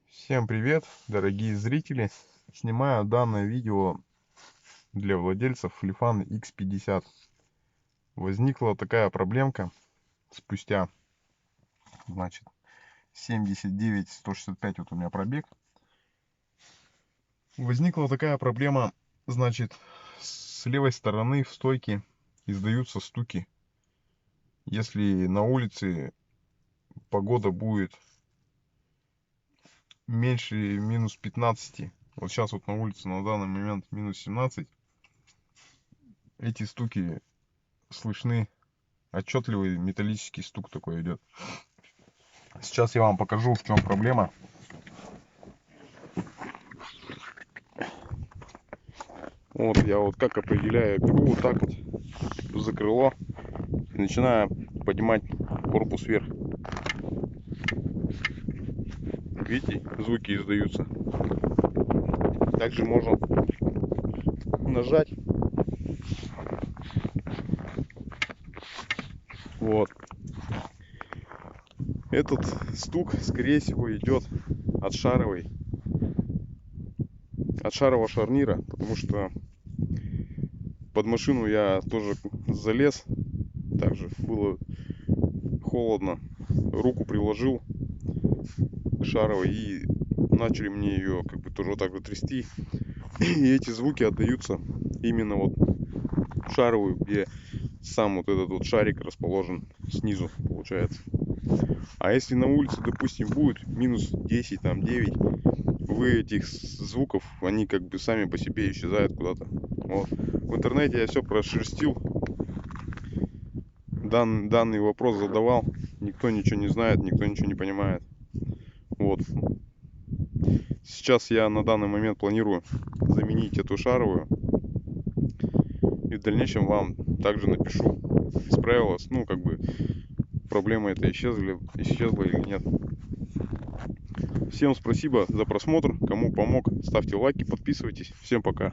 Всем привет, дорогие зрители! Снимаю данное видео для владельцев Lifan X50. Возникла такая проблемка спустя, значит, 79-165 вот у меня пробег. Возникла такая проблема, значит, с левой стороны в стойке издаются стуки. Если на улице погода будет меньше минус 15, вот сейчас вот на улице на данный момент минус 17, эти стуки слышны. Отчетливый металлический стук такой идет. Сейчас я вам покажу, в чем проблема. Вот я вот как определяю, беру вот так вот за крыло и начинаю поднимать корпус вверх. Видите, звуки издаются. Также можно нажать. Вот. Этот стук, скорее всего, идет от шарового шарнира, потому что под машину я тоже залез, также было холодно, руку приложил к шаровой и начали мне ее как бы тоже вот так вот трясти, и эти звуки отдаются именно вот в шаровую, где сам вот этот вот шарик расположен снизу, получается. А если на улице, допустим, будет минус 10, там 9, вы этих звуков, они как бы сами по себе исчезают куда-то. Вот. В интернете я все прошерстил, данный вопрос задавал, никто ничего не знает, никто ничего не понимает. Вот. Сейчас я на данный момент планирую заменить эту шаровую. И в дальнейшем вам также напишу, исправилась, ну как бы проблема это исчезла или нет. Всем спасибо за просмотр, кому помог, ставьте лайки, подписывайтесь. Всем пока.